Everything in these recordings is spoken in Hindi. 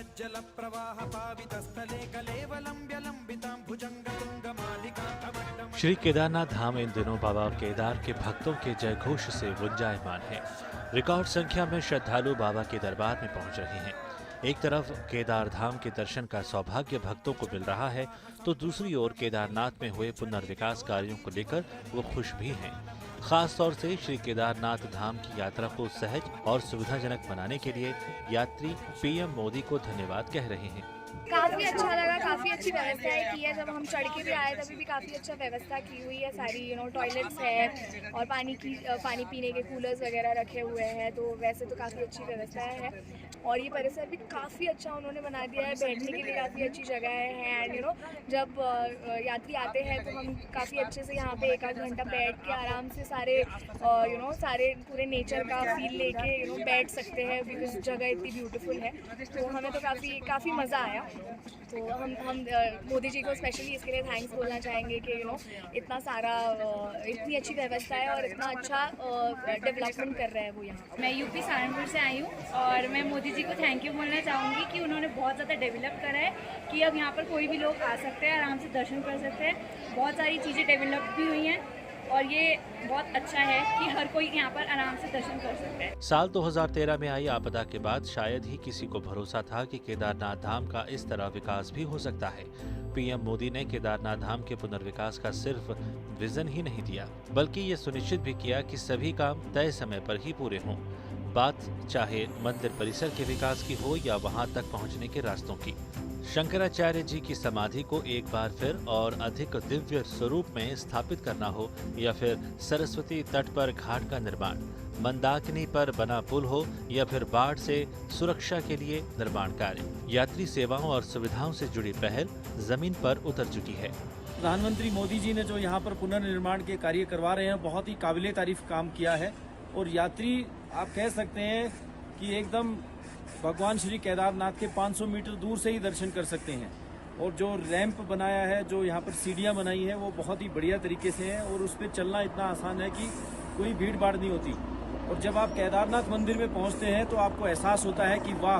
तज्जल प्रवाह पावितस्थले कलेवलंब्य लंबितां भुजंगतुंगमालिकान्तमट्टम। श्री केदारनाथ धाम इन दिनों बाबा केदार के भक्तों के जयघोष से गुंजायमान है। रिकॉर्ड संख्या में श्रद्धालु बाबा के दरबार में पहुंच रहे हैं। एक तरफ केदार धाम के दर्शन का सौभाग्य भक्तों को मिल रहा है, तो दूसरी ओर केदारनाथ में हुए पुनर्विकास कार्यों को लेकर वो खुश भी हैं। खास तौर से श्री केदारनाथ धाम की यात्रा को सहज और सुविधाजनक बनाने के लिए यात्री पीएम मोदी को धन्यवाद कह रहे हैं। काफ़ी अच्छा लगा, काफ़ी अच्छी व्यवस्थाएं की है। जब हम चढ़ के भी आए तभी भी काफ़ी अच्छा व्यवस्था की हुई है। सारी टॉयलेट्स है और पानी पीने के कूलर्स वगैरह रखे हुए हैं, तो वैसे तो काफ़ी अच्छी व्यवस्थाएं है। और ये परिसर भी काफ़ी अच्छा उन्होंने बना दिया है, बैठने के लिए काफ़ी अच्छी जगह है। एंड जब यात्री आते हैं तो हम काफ़ी अच्छे से यहाँ पे एक आध घंटा बैठ के आराम से सारे सारे पूरे नेचर का फील लेके बैठ सकते हैं, बिकॉज जगह इतनी ब्यूटीफुल है। तो हमें तो काफ़ी मज़ा आया। तो हम मोदी जी को स्पेशली इसके लिए थैंक्स बोलना चाहेंगे कि इतना सारा इतनी अच्छी व्यवस्था है और इतना अच्छा डेवलपमेंट कर रहे हैं वो यहाँ। मैं यूपी सहारनपुर से आई हूँ और मैं मोदी जी को थैंक यू बोलना चाहूँगी कि उन्होंने बहुत ज़्यादा डेवलप करा है कि अब यहाँ पर कोई भी लोग आ सकते हैं, आराम से दर्शन कर सकते हैं। बहुत सारी चीज़ें डेवलप भी हुई हैं और ये बहुत अच्छा है कि हर कोई यहाँ पर आराम से दर्शन कर सकता है। साल 2013 में आई आपदा के बाद शायद ही किसी को भरोसा था कि केदारनाथ धाम का इस तरह विकास भी हो सकता है। पीएम मोदी ने केदारनाथ धाम के पुनर्विकास का सिर्फ विजन ही नहीं दिया, बल्कि ये सुनिश्चित भी किया कि सभी काम तय समय पर ही पूरे हों। बात चाहे मंदिर परिसर के विकास की हो या वहां तक पहुंचने के रास्तों की। शंकराचार्य जी की समाधि को एक बार फिर और अधिक दिव्य स्वरूप में स्थापित करना हो, या फिर सरस्वती तट पर घाट का निर्माण, मंदाकिनी पर बना पुल हो, या फिर बाढ़ से सुरक्षा के लिए निर्माण कार्य, यात्री सेवाओं और सुविधाओं से जुड़ी पहल जमीन पर उतर चुकी है। प्रधानमंत्री मोदी जी ने जो यहाँ पर पुनर्निर्माण के कार्य करवा रहे हैं, बहुत ही काबिले तारीफ काम किया है। और यात्री आप कह सकते हैं कि एकदम भगवान श्री केदारनाथ के 500 मीटर दूर से ही दर्शन कर सकते हैं। और जो रैंप बनाया है, जो यहाँ पर सीढ़ियाँ बनाई हैं, वो बहुत ही बढ़िया तरीके से है और उस पर चलना इतना आसान है कि कोई भीड़ भाड़ नहीं होती। और जब आप केदारनाथ मंदिर में पहुँचते हैं तो आपको एहसास होता है कि वाह,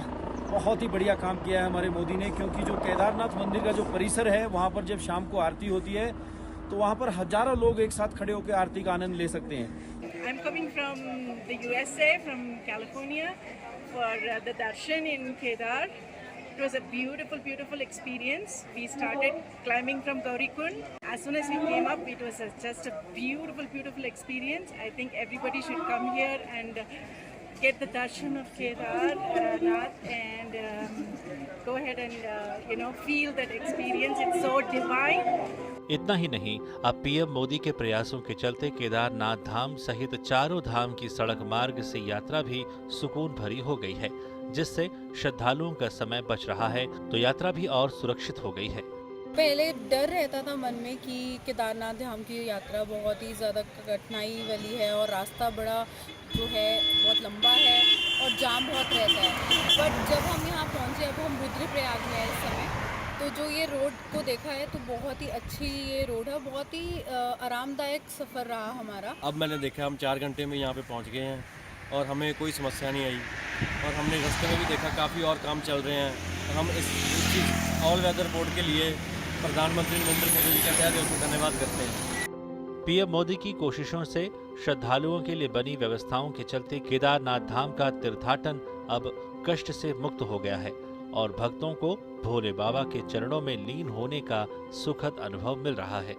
बहुत ही बढ़िया काम किया है हमारे मोदी ने। क्योंकि जो केदारनाथ मंदिर का जो परिसर है, वहाँ पर जब शाम को आरती होती है तो वहाँ पर हजारों लोग एक साथ खड़े होकर आरती का आनंद ले सकते हैं। I'm coming from the USA, from California, for the darshan in Kedar. It was a beautiful experience. We started climbing from Gaurikund. As soon as we came up, it was just a beautiful experience. I think everybody should come here and get the darshan of Kedarnath and go ahead and feel that experience. It's so divine. इतना ही नहीं, अब पीएम मोदी के प्रयासों के चलते केदारनाथ धाम सहित चारों धाम की सड़क मार्ग से यात्रा भी सुकून भरी हो गई है, जिससे श्रद्धालुओं का समय बच रहा है तो यात्रा भी और सुरक्षित हो गई है। पहले डर रहता था मन में कि केदारनाथ धाम की यात्रा बहुत ही ज़्यादा कठिनाई वाली है और रास्ता बड़ा जो है बहुत लंबा है और जाम बहुत रहता है। बट जब हम यहाँ पहुँचे, अब हम रुद्रप्रयाग में हैं इस समय, तो जो ये रोड को देखा है तो बहुत ही अच्छी ये रोड है, बहुत ही आरामदायक सफ़र रहा हमारा। अब मैंने देखा हम 4 घंटे में यहाँ पे पहुँच गए हैं और हमें कोई समस्या नहीं आई। और हमने रास्ते में भी देखा काफ़ी और काम चल रहे हैं। और हम इस चीज़ ऑल वेदर बोर्ड के लिए प्रधानमंत्री नरेंद्र मोदी जी का तहे दिल से धन्यवाद करते हैं। पीएम मोदी की कोशिशों से श्रद्धालुओं के लिए बनी व्यवस्थाओं के चलते केदारनाथ धाम का तीर्थाटन अब कष्ट से मुक्त हो गया है और भक्तों को भोले बाबा के चरणों में लीन होने का सुखद अनुभव मिल रहा है।